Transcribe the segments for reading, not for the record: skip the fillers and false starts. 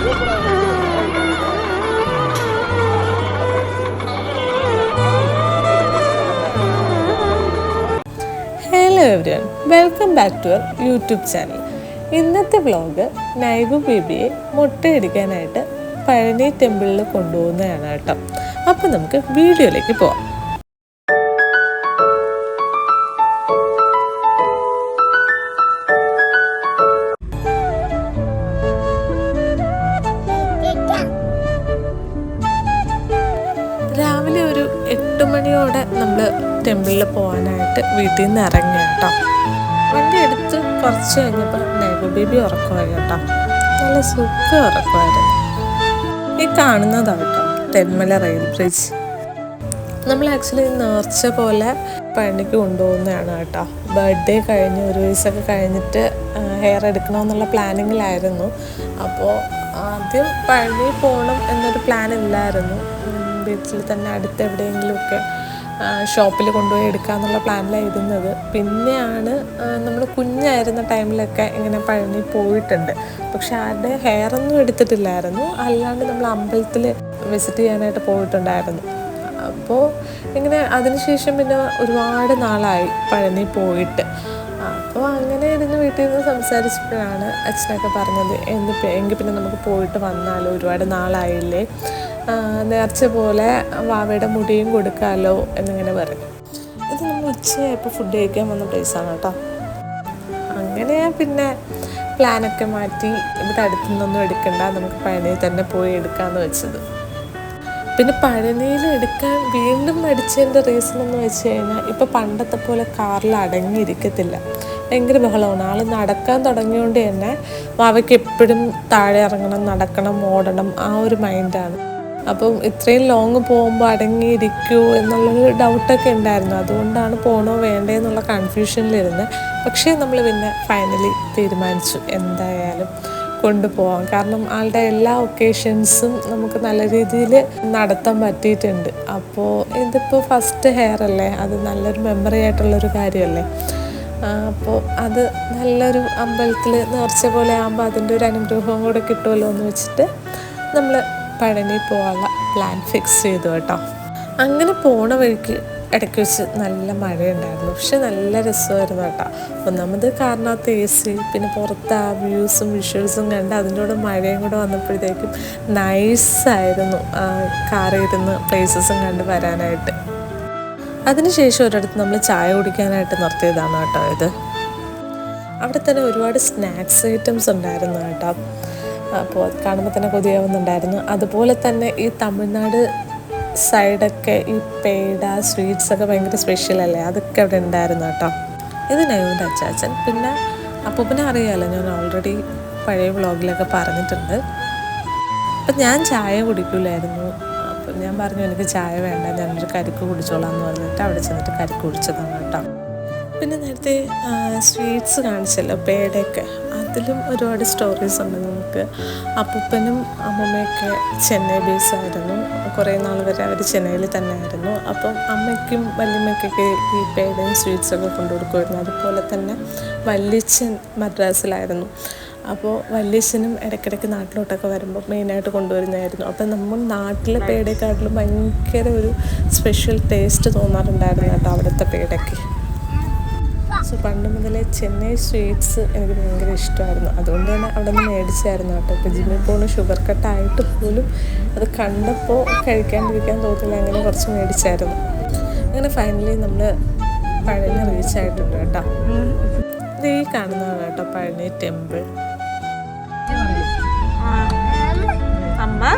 Hello everyone, welcome back to our YouTube channel. ഇന്നത്തെ vlog നൈബു ബേബിയെ മുട്ടയടിക്കാനായിട്ട് പഴനി ടെമ്പിളിൽ കൊണ്ടുപോകുന്നതാണ് കേട്ടോ. അപ്പം നമുക്ക് വീഡിയോയിലേക്ക് പോവാം. രാവിലെ ഒരു 8 മണിയോടെ നമ്മൾ ടെമ്പിളിൽ പോകാനായിട്ട് വീട്ടിൽ നിന്ന് ഇറങ്ങി കേട്ടോ. വണ്ടി എടുത്ത് കുറച്ച് കഴിഞ്ഞപ്പോൾ നൈബു ബേബി ഉറക്കമായി കേട്ടോ. നല്ല സുഖം ഉറക്കമായിരുന്നു. ഈ കാണുന്നതാട്ടോ തെന്മല റെയിൽ ബ്രിഡ്ജ്. നമ്മൾ ആക്ച്വലി നേർച്ച പോലെ പഴനിക്ക് കൊണ്ടുപോകുന്നതാണ് കേട്ടോ. ബർത്ത്ഡേ കഴിഞ്ഞ് 1 വയസ്സൊക്കെ കഴിഞ്ഞിട്ട് ഹെയർ എടുക്കണമെന്നുള്ള പ്ലാനിങ്ങിലായിരുന്നു. അപ്പോൾ ആദ്യം പഴനി പോകണം എന്നൊരു പ്ലാൻ ഇല്ലായിരുന്നു. വീട്ടിൽ തന്നെ അടുത്ത് എവിടെയെങ്കിലുമൊക്കെ ഷോപ്പിൽ കൊണ്ടുപോയി എടുക്കാമെന്നുള്ള പ്ലാനിലായിരുന്നത്. പിന്നെയാണ് നമ്മൾ കുഞ്ഞായിരുന്ന ടൈമിലൊക്കെ ഇങ്ങനെ പഴനി പോയിട്ടുണ്ട്. പക്ഷെ ആരുടെ ഹെയറൊന്നും എടുത്തിട്ടില്ലായിരുന്നു. അല്ലാണ്ട് നമ്മൾ അമ്പലത്തിൽ വിസിറ്റ് ചെയ്യാനായിട്ട് പോയിട്ടുണ്ടായിരുന്നു. അപ്പോൾ ഇങ്ങനെ അതിനുശേഷം പിന്നെ ഒരുപാട് നാളായി പഴനി പോയിട്ട്. അപ്പോൾ അങ്ങനെ ഇരുന്ന് വീട്ടിൽ നിന്ന് സംസാരിച്ചപ്പോഴാണ് അച്ഛനൊക്കെ പറഞ്ഞത്, എങ്കിൽ പിന്നെ നമുക്ക് പോയിട്ട് വന്നാലോ, ഒരുപാട് നാളായില്ലേ, നേർച്ച പോലെ വാവയുടെ മുടിയും കൊടുക്കാമല്ലോ എന്നിങ്ങനെ പറയും. ഇത് നമ്മൾ ഉച്ചയായപ്പോൾ ഫുഡ് കഴിക്കാൻ വന്ന പ്ലേസാണ് കേട്ടോ. അങ്ങനെ പിന്നെ പ്ലാനൊക്കെ മാറ്റി ഇവിടെ അടുത്തുനിന്നൊന്നും എടുക്കണ്ട, നമുക്ക് പഴനിയിൽ തന്നെ പോയി എടുക്കാമെന്ന് വെച്ചത്. പിന്നെ പഴനിയിൽ എടുക്കാൻ വീണ്ടും മടിച്ചതിൻ്റെ റീസൺ എന്ന് വെച്ച് കഴിഞ്ഞാൽ ഇപ്പോൾ പണ്ടത്തെ പോലെ കാറിൽ അടങ്ങിയിരിക്കത്തില്ല. ഭയങ്കര ബഹളമാണ്. ആൾ നടക്കാൻ തുടങ്ങിയോണ്ട് തന്നെ വാവയ്ക്ക് എപ്പോഴും താഴെ ഇറങ്ങണം, നടക്കണം, ഓടണം, ആ ഒരു മൈൻഡാണ്. അപ്പം ഇത്രയും ലോങ് പോകുമ്പോൾ അടങ്ങിയിരിക്കൂ എന്നുള്ളൊരു ഡൗട്ടൊക്കെ ഉണ്ടായിരുന്നു. അതുകൊണ്ടാണ് പോകണോ വേണ്ടേ എന്നുള്ള കൺഫ്യൂഷനിലിരുന്ന്. പക്ഷേ നമ്മൾ പിന്നെ ഫൈനലി തീരുമാനിച്ചു എന്തായാലും കൊണ്ടുപോകാം. കാരണം ആളുടെ എല്ലാ ഒക്കേഷൻസും നമുക്ക് നല്ല രീതിയിൽ നടത്താൻ പറ്റിയിട്ടുണ്ട്. അപ്പോൾ ഇതിപ്പോൾ ഫസ്റ്റ് ഹെയർ അല്ലേ, അത് നല്ലൊരു മെമ്മറി ആയിട്ടുള്ളൊരു കാര്യമല്ലേ. അപ്പോൾ അത് നല്ലൊരു അമ്പലത്തിൽ നേർച്ച പോലെ ആകുമ്പോൾ അതിൻ്റെ ഒരു അനുഗ്രഹവും കൂടെ കിട്ടുമല്ലോ എന്ന് വെച്ചിട്ട് നമ്മൾ പഴനി പോകാനുള്ള പ്ലാൻ ഫിക്സ് ചെയ്തു കേട്ടോ. അങ്ങനെ പോണ വഴിക്ക് ഇടയ്ക്ക് വെച്ച് നല്ല മഴയുണ്ടായിരുന്നു. പക്ഷെ നല്ല രസമായിരുന്നു കേട്ടോ. ഒന്നാമത് കാറിനകത്ത് AC, പിന്നെ പുറത്ത് ആ വ്യൂസും വിഷ്വൽസും കണ്ട് അതിൻ്റെ കൂടെ മഴയും കൂടെ വന്നപ്പോഴത്തേക്കും നൈസായിരുന്നു കാറിരുന്ന് പ്ലേസസും കണ്ട് വരാനായിട്ട്. അതിനുശേഷം ഒരിടത്ത് നമ്മൾ ചായ കുടിക്കാനായിട്ട് നിർത്തിയതാണ് കേട്ടോ ഇത്. അവിടെ തന്നെ ഒരുപാട് സ്നാക്സ് ഐറ്റംസ് ഉണ്ടായിരുന്നു കേട്ടോ. അപ്പോൾ അത് കാണുമ്പോൾ തന്നെ കൊതിയാവുന്നുണ്ടായിരുന്നു. അതുപോലെ തന്നെ ഈ തമിഴ്നാട് സൈഡൊക്കെ ഈ പേട സ്വീറ്റ്സൊക്കെ ഭയങ്കര സ്പെഷ്യലല്ലേ, അതൊക്കെ അവിടെ ഉണ്ടായിരുന്നു കേട്ടോ. ഇത് നൈബുവിൻ്റെ അച്ചാച്ചൻ. പിന്നെ അപ്പൂപ്പനെ അറിയാമല്ലോ, ഞാൻ ഓൾറെഡി പഴയ വ്ളോഗിലൊക്കെ പറഞ്ഞിട്ടുണ്ട്. അപ്പം ഞാൻ ചായ കുടിക്കില്ലായിരുന്നു. അപ്പം ഞാൻ പറഞ്ഞു എനിക്ക് ചായ വേണ്ട, ഞാനൊരു കരിക്ക് കുടിച്ചോളാം എന്ന് പറഞ്ഞിട്ട് അവിടെ ചെന്നിട്ട് കരിക്ക് കുടിച്ചതാണ് കേട്ടോ. പിന്നെ നേരത്തെ സ്വീറ്റ്സ് കാണിച്ചല്ലോ, പേടയൊക്കെ, അതിലും ഒരുപാട് സ്റ്റോറീസ് ഉണ്ട് നമുക്ക്. അപ്പൂപ്പനും അമ്മമ്മയൊക്കെ ചെന്നൈ ബേസ് ആയിരുന്നു. കുറേ നാൾ വരെ അവർ ചെന്നൈയിൽ തന്നെ ആയിരുന്നു. അപ്പം അമ്മയ്ക്കും വല്യമ്മയ്ക്കൊക്കെ ഈ പേടയും സ്വീറ്റ്സൊക്കെ കൊണ്ടുകൊടുക്കുമായിരുന്നു. അതുപോലെ തന്നെ വല്യച്ഛൻ മദ്രാസിലായിരുന്നു. അപ്പോൾ വല്യച്ഛനും ഇടയ്ക്കിടയ്ക്ക് നാട്ടിലോട്ടൊക്കെ വരുമ്പോൾ മെയിനായിട്ട് കൊണ്ടുവരുന്നതായിരുന്നു. അപ്പം നമ്മൾ നാട്ടിലെ പേടയെക്കാട്ടിലും ഭയങ്കര ഒരു സ്പെഷ്യൽ ടേസ്റ്റ് തോന്നാറുണ്ടായിരുന്നു കേട്ടോ അവിടുത്തെ പേടയ്ക്ക്. സോ പണ്ട് മുതലേ ചെന്നൈ സ്വീറ്റ്സ് എനിക്ക് ഭയങ്കര ഇഷ്ടമായിരുന്നു. അതുകൊണ്ട് തന്നെ അവിടെ നിന്ന് മേടിച്ചായിരുന്നു കേട്ടോ. ഇപ്പോൾ ജിമ്മിൽ പോകുന്ന ഷുഗർ കട്ടായിട്ട് പോലും അത് കണ്ടപ്പോൾ കഴിക്കാണ്ടിരിക്കാൻ തോന്നില്ല, അങ്ങനെ കുറച്ച് മേടിച്ചായിരുന്നു. അങ്ങനെ ഫൈനലി നമ്മൾ പഴനി റീച്ചായിട്ടുണ്ട് കേട്ടോ. ഇത് ഈ കാണുന്നതാണ് കേട്ടോ പഴനി ടെമ്പിൾ. അമ്മ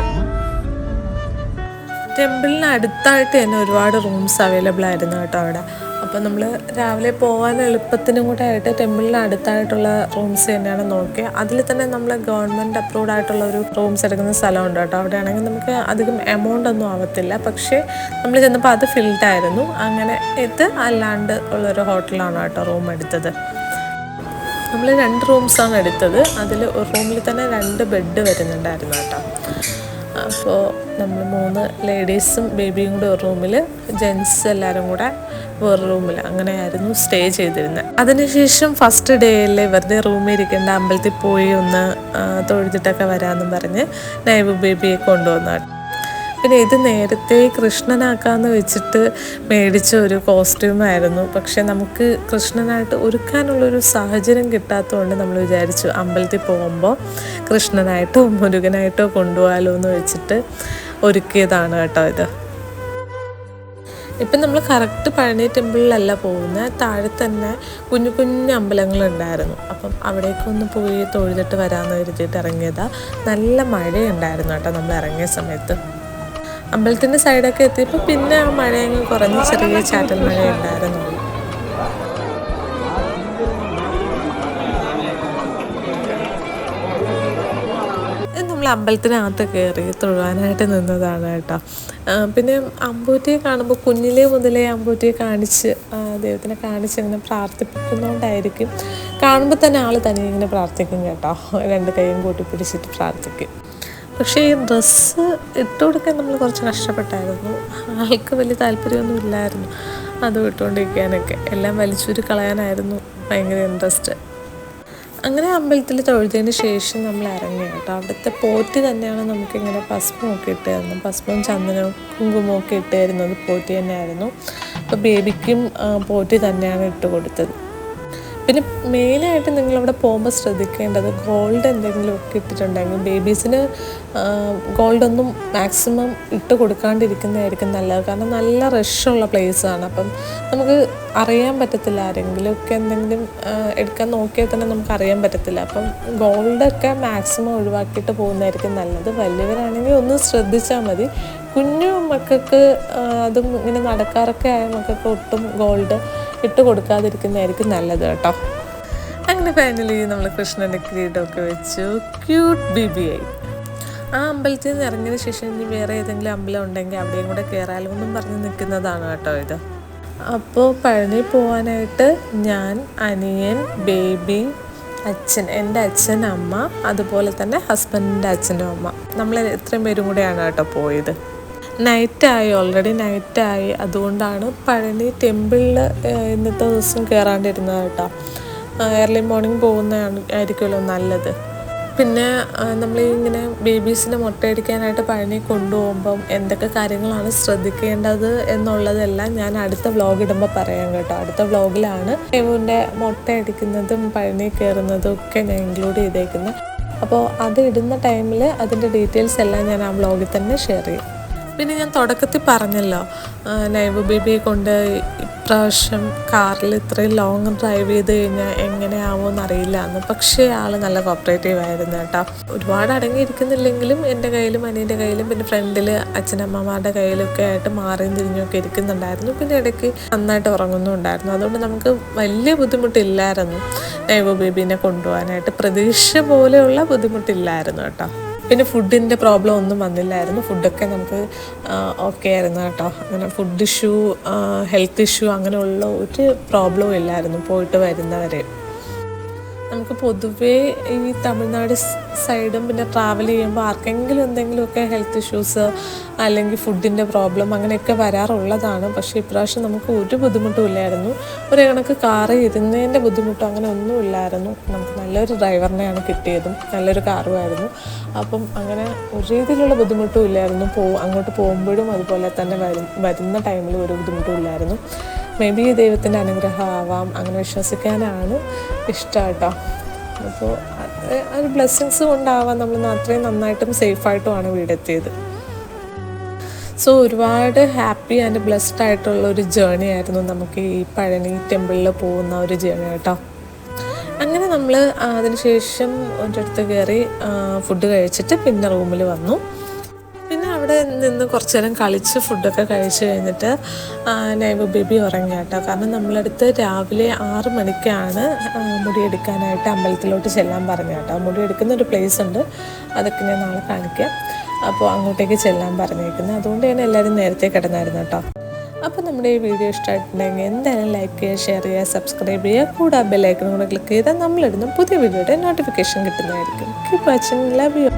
ടെമ്പിളിന് അടുത്തായിട്ട് തന്നെ ഒരുപാട് റൂംസ് അവൈലബിൾ ആയിരുന്നു കേട്ടോ അവിടെ. അപ്പോൾ നമ്മൾ രാവിലെ പോകാൻ എളുപ്പത്തിനും കൂടെ ആയിട്ട് ടെമ്പിളിന് അടുത്തായിട്ടുള്ള റൂംസ് തന്നെയാണ് നോക്കിയത്. അതിൽ തന്നെ നമ്മൾ ഗവൺമെൻറ് അപ്രൂവ്ഡ് ആയിട്ടുള്ള ഒരു റൂംസ് എടുക്കുന്ന സ്ഥലമുണ്ട് കേട്ടോ. അവിടെ ആണെങ്കിൽ നമുക്ക് അധികം എമൗണ്ട് ഒന്നും ആവത്തില്ല. പക്ഷേ നമ്മൾ ചെന്നപ്പോൾ അത് ഫിൽഡായിരുന്നു. അങ്ങനെ ഇത് അല്ലാണ്ട് ഉള്ളൊരു ഹോട്ടലാണ് കേട്ടോ റൂം എടുത്തത്. നമ്മൾ 2 റൂംസാണ് എടുത്തത്. അതിൽ ഒരു റൂമിൽ തന്നെ 2 ബെഡ് വരുന്നുണ്ടായിരുന്നു കേട്ടോ. അപ്പോൾ നമ്മൾ 3 ലേഡീസും ബേബിയും കൂടെ ഒരു റൂമിൽ, ജെൻസ് എല്ലാവരും കൂടെ വേറെ റൂമിൽ അങ്ങനെയായിരുന്നു സ്റ്റേ ചെയ്തിരുന്നത്. അതിനുശേഷം ഫസ്റ്റ് ഡേയിൽ വെറുതെ റൂമിൽ ഇരിക്കേണ്ട, അമ്പലത്തിൽ പോയി ഒന്ന് തൊഴുതിട്ടൊക്കെ വരാമെന്നും പറഞ്ഞ് നൈബു ബേബിയെ കൊണ്ടുവന്നു. പിന്നെ ഇത് നേരത്തെ കൃഷ്ണനാക്കാമെന്ന് വെച്ചിട്ട് മേടിച്ച ഒരു കോസ്റ്റ്യൂമായിരുന്നു. പക്ഷെ നമുക്ക് കൃഷ്ണനായിട്ട് ഒരുക്കാനുള്ളൊരു സാഹചര്യം കിട്ടാത്തതുകൊണ്ട് നമ്മൾ വിചാരിച്ചു അമ്പലത്തിൽ പോകുമ്പോൾ കൃഷ്ണനായിട്ടോ മുരുകനായിട്ടോ കൊണ്ടുപോകാമല്ലോ എന്ന് വെച്ചിട്ട് ഒരുക്കിയതാണ് കേട്ടോ ഇത്. ഇപ്പം നമ്മൾ കറക്റ്റ് പഴനി ടെമ്പിളിലല്ല പോകുന്നത്, താഴെ തന്നെ കുഞ്ഞു കുഞ്ഞു അമ്പലങ്ങളുണ്ടായിരുന്നു. അപ്പം അവിടേക്കൊന്ന് പോയി തൊഴുതിട്ട് വരാമെന്ന് കരുതിയിട്ട് ഇറങ്ങിയതാണ്. നല്ല മഴയുണ്ടായിരുന്നു കേട്ടോ നമ്മൾ ഇറങ്ങിയ സമയത്ത്. അമ്പലത്തിൻ്റെ സൈഡൊക്കെ എത്തിയപ്പോൾ പിന്നെ ആ മഴയങ്ങ് കുറഞ്ഞ് ചെറിയ ചാറ്റൽ മഴയുണ്ടായിരുന്നുള്ളൂ. നമ്മൾ അമ്പലത്തിനകത്ത് കയറി തൊഴുവാനായിട്ട് നിന്നതാണ് കേട്ടോ. പിന്നെ അമ്പൂറ്റിയെ കാണുമ്പോൾ കുഞ്ഞിലേ മുതലേ അമ്പൂറ്റിയെ കാണിച്ച് ദൈവത്തിനെ കാണിച്ച് അങ്ങനെ പ്രാർത്ഥിപ്പിക്കുന്നതുകൊണ്ടായിരിക്കും കാണുമ്പോൾ തന്നെ ആൾ തന്നെ ഇങ്ങനെ പ്രാർത്ഥിക്കും കേട്ടോ. 2 കൈയും കൂട്ടി പിടിച്ചിട്ട് പ്രാർത്ഥിക്കും. പക്ഷേ ഈ ഡ്രസ്സ് ഇട്ട് കൊടുക്കാൻ നമ്മൾ കുറച്ച് കഷ്ടപ്പെട്ടായിരുന്നു. ആൾക്ക് വലിയ താല്പര്യമൊന്നും ഇല്ലായിരുന്നു അത് ഇട്ടുകൊണ്ടിരിക്കാനൊക്കെ. എല്ലാം വലിച്ചൂരി കളയാനായിരുന്നു ഭയങ്കര ഇൻട്രസ്റ്റ്. അങ്ങനെ അമ്പലത്തിൽ തൊഴുതിന് ശേഷം നമ്മൾ ഇറങ്ങി കേട്ടോ. അവിടുത്തെ പോറ്റി തന്നെയാണ് നമുക്കിങ്ങനെ ഭസ്മമൊക്കെ ഇട്ട് തരുന്നത്. ഭസ്മവും ചന്ദനവും കുങ്കുമൊക്കെ ഇട്ട് തരുന്നത് പോറ്റി തന്നെയായിരുന്നു. അപ്പോൾ ബേബിക്കും പോറ്റി തന്നെയാണ് ഇട്ട് കൊടുത്തത്. പിന്നെ മെയിനായിട്ട് നിങ്ങളവിടെ പോകുമ്പോൾ ശ്രദ്ധിക്കേണ്ടത് ഗോൾഡ് എന്തെങ്കിലുമൊക്കെ ഇട്ടിട്ടുണ്ടെങ്കിൽ ബേബീസിന് ഗോൾഡൊന്നും മാക്സിമം ഇട്ട് കൊടുക്കാണ്ടിരിക്കുന്നതായിരിക്കും നല്ലത്. കാരണം നല്ല റഷുള്ള പ്ലേസാണ്. അപ്പം നമുക്ക് അറിയാൻ പറ്റത്തില്ല, ആരെങ്കിലുമൊക്കെ എന്തെങ്കിലും എടുക്കാൻ നോക്കിയാൽ തന്നെ നമുക്ക് അറിയാൻ പറ്റത്തില്ല. അപ്പം ഗോൾഡൊക്കെ മാക്സിമം ഒഴിവാക്കിയിട്ട് പോകുന്നതായിരിക്കും നല്ലത്. വലിയവരാണെങ്കിൽ ഒന്ന് ശ്രദ്ധിച്ചാൽ മതി. കുഞ്ഞു മക്കൾക്ക് അതും ഇങ്ങനെ നടക്കാറൊക്കെ ആയ മക്കൾക്ക് ഒട്ടും ഗോൾഡ് ഇട്ട് കൊടുക്കാതിരിക്കുന്നതായിരിക്കും നല്ലത് കേട്ടോ. അങ്ങനെ ഫൈനലി നമ്മൾ കൃഷ്ണൻ്റെ കിരീടമൊക്കെ വെച്ചു ക്യൂട്ട് ബേബിയായി. ആ അമ്പലത്തിൽ നിന്ന് ഇറങ്ങിയതിന് ശേഷം ഇനി വേറെ ഏതെങ്കിലും അമ്പലം ഉണ്ടെങ്കിൽ അവിടെയും കൂടെ കയറാലോ എന്നും പറഞ്ഞ് നിൽക്കുന്നതാണ് കേട്ടോ ഇത്. അപ്പോൾ പഴനി പോകാനായിട്ട് ഞാൻ, അനിയൻ, ബേബി, അച്ഛൻ, എൻ്റെ അച്ഛൻ, അമ്മ, അതുപോലെ തന്നെ ഹസ്ബൻഡിൻ്റെ അച്ഛനും അമ്മ, നമ്മൾ ഇത്രയും പേരും കൂടെയാണ് കേട്ടോ പോയത്. നൈറ്റായി, ഓൾറെഡി നൈറ്റായി. അതുകൊണ്ടാണ് പഴനി ടെമ്പിളിൽ ഇന്നത്തെ ദിവസം കയറാണ്ടിരുന്നത് കേട്ടോ. ഏർലി മോർണിംഗ് പോകുന്നതാണ് ആയിരിക്കുമല്ലോ നല്ലത്. പിന്നെ നമ്മളിങ്ങനെ ബേബീസിനെ മുട്ടയടിക്കാനായിട്ട് പഴനി കൊണ്ടുപോകുമ്പം എന്തൊക്കെ കാര്യങ്ങളാണ് ശ്രദ്ധിക്കേണ്ടത് എന്നുള്ളതെല്ലാം ഞാൻ അടുത്ത വ്ളോഗ് ഇടുമ്പോൾ പറയാം കേട്ടോ. അടുത്ത വ്ളോഗിലാണ് നെവുവിൻ്റെ മുട്ടയടിക്കുന്നതും പഴനി കയറുന്നതും ഒക്കെ ഞാൻ ഇൻക്ലൂഡ് ചെയ്തേക്കുന്നത്. അപ്പോൾ അത് ഇടുന്ന ടൈമിൽ അതിൻ്റെ ഡീറ്റെയിൽസ് എല്ലാം ഞാൻ ആ വ്ളോഗിൽ തന്നെ ഷെയർ ചെയ്യും. പിന്നെ ഞാൻ തുടക്കത്തിൽ പറഞ്ഞല്ലോ നൈബു ബേബിയെ കൊണ്ട് ഇപ്രാവശ്യം കാറിൽ ഇത്രയും ലോങ് ഡ്രൈവ് ചെയ്ത് കഴിഞ്ഞാൽ എങ്ങനെയാവുമെന്ന് അറിയില്ല എന്ന്. പക്ഷേ ആൾ നല്ല കോപ്പറേറ്റീവ് ആയിരുന്നു കേട്ടോ. ഒരുപാട് അടങ്ങിയിരിക്കുന്നില്ലെങ്കിലും എൻ്റെ കയ്യിലും അനിയൻ്റെ കയ്യിലും പിന്നെ ഫ്രണ്ടിൽ അച്ഛനമ്മമാരുടെ കയ്യിലൊക്കെ ആയിട്ട് മാറിയും തിരിഞ്ഞൊക്കെ ഇരിക്കുന്നുണ്ടായിരുന്നു. പിന്നെ ഇടയ്ക്ക് നന്നായിട്ട് ഉറങ്ങുന്നുണ്ടായിരുന്നു. അതുകൊണ്ട് നമുക്ക് വലിയ ബുദ്ധിമുട്ടില്ലായിരുന്നു നൈബു ബേബീനെ കൊണ്ടുപോകാനായിട്ട്. പ്രതീക്ഷ പോലെയുള്ള ബുദ്ധിമുട്ടില്ലായിരുന്നു കേട്ടോ. പിന്നെ ഫുഡിൻ്റെ പ്രോബ്ലം ഒന്നും വന്നില്ലായിരുന്നു. ഫുഡൊക്കെ നമുക്ക് ഓക്കെ ആയിരുന്നു കേട്ടോ. അങ്ങനെ ഫുഡ് ഇഷ്യൂ, ഹെൽത്ത് ഇഷ്യൂ അങ്ങനെയുള്ള ഒരു പ്രോബ്ലവും ഇല്ലായിരുന്നു പോയിട്ട് വരുന്നവരെ. നമുക്ക് പൊതുവേ ഈ തമിഴ്നാട് സൈഡും പിന്നെ ട്രാവൽ ചെയ്യുമ്പോൾ ആർക്കെങ്കിലും എന്തെങ്കിലുമൊക്കെ ഹെൽത്ത് ഇഷ്യൂസ് അല്ലെങ്കിൽ ഫുഡിൻ്റെ പ്രോബ്ലം അങ്ങനെയൊക്കെ വരാറുള്ളതാണ്. പക്ഷേ ഇപ്രാവശ്യം നമുക്ക് ഒരു ബുദ്ധിമുട്ടും ഇല്ലായിരുന്നു. ഒരു കണക്ക് കാറ് ഇരുന്നതിൻ്റെ ബുദ്ധിമുട്ടും അങ്ങനെ ഒന്നും ഇല്ലായിരുന്നു. നമുക്ക് നല്ലൊരു ഡ്രൈവറിനെയാണ് കിട്ടിയതും, നല്ലൊരു കാറുമായിരുന്നു. അപ്പം അങ്ങനെ ഒരു രീതിയിലുള്ള ബുദ്ധിമുട്ടും ഇല്ലായിരുന്നു. അങ്ങോട്ട് പോകുമ്പോഴും അതുപോലെ തന്നെ വരുന്ന ടൈമിൽ ഒരു ബുദ്ധിമുട്ടും ഇല്ലായിരുന്നു. മേ ബി ദൈവത്തിൻ്റെ അനുഗ്രഹം ആവാം, അങ്ങനെ വിശ്വസിക്കാനാണ് ഇഷ്ടം കേട്ടോ. അപ്പോൾ ഒരു ബ്ലെസ്സിങ്സ് കൊണ്ടാവാം നമ്മൾ അത്രയും നന്നായിട്ടും സേഫായിട്ടുമാണ് വീടെത്തിയത്. സോ ഒരുപാട് ഹാപ്പി ആൻഡ് ബ്ലെസ്ഡ് ആയിട്ടുള്ള ഒരു ജേർണി ആയിരുന്നു നമുക്ക് ഈ പഴനി ടെമ്പിളിൽ പോകുന്ന ഒരു ജേർണി കേട്ടോ. അങ്ങനെ നമ്മൾ അതിനുശേഷം ഒരിടത്ത് കയറി ഫുഡ് കഴിച്ചിട്ട് പിന്നെ റൂമിൽ വന്നു. പിന്നെ അവിടെ നിന്ന് കുറച്ച് നേരം കളിച്ച് ഫുഡൊക്കെ കഴിച്ച് കഴിഞ്ഞിട്ട് നൈബു ബേബി ഉറങ്ങി കേട്ടോ. കാരണം നമ്മളടുത്ത് രാവിലെ 6 മണിക്കാണ് മുടിയെടുക്കാനായിട്ട് അമ്പലത്തിലോട്ട് ചെല്ലാൻ പറഞ്ഞു കേട്ടോ. മുടിയെടുക്കുന്ന ഒരു പ്ലേസ് ഉണ്ട്, അതൊക്കെ ഞാൻ നാളെ കാണിക്കാം. അപ്പോൾ അങ്ങോട്ടേക്ക് ചെല്ലാൻ പറഞ്ഞേക്കുന്നത്. അതുകൊണ്ട് ഞാൻ എല്ലാവരും നേരത്തെ കിടന്നായിരുന്നു കേട്ടോ. അപ്പോൾ നമ്മുടെ ഈ വീഡിയോ ഇഷ്ടമായിട്ടുണ്ടെങ്കിൽ എന്തായാലും ലൈക്ക് ചെയ്യുക, ഷെയർ ചെയ്യുക, സബ്സ്ക്രൈബ് ചെയ്യുക. കൂടാതെ ബെൽ ഐക്കൺ കൂടെ ക്ലിക്ക് ചെയ്താൽ നമ്മളിടുന്ന പുതിയ വീഡിയോയുടെ നോട്ടിഫിക്കേഷൻ കിട്ടുന്നതായിരിക്കും. Keep watching, love you.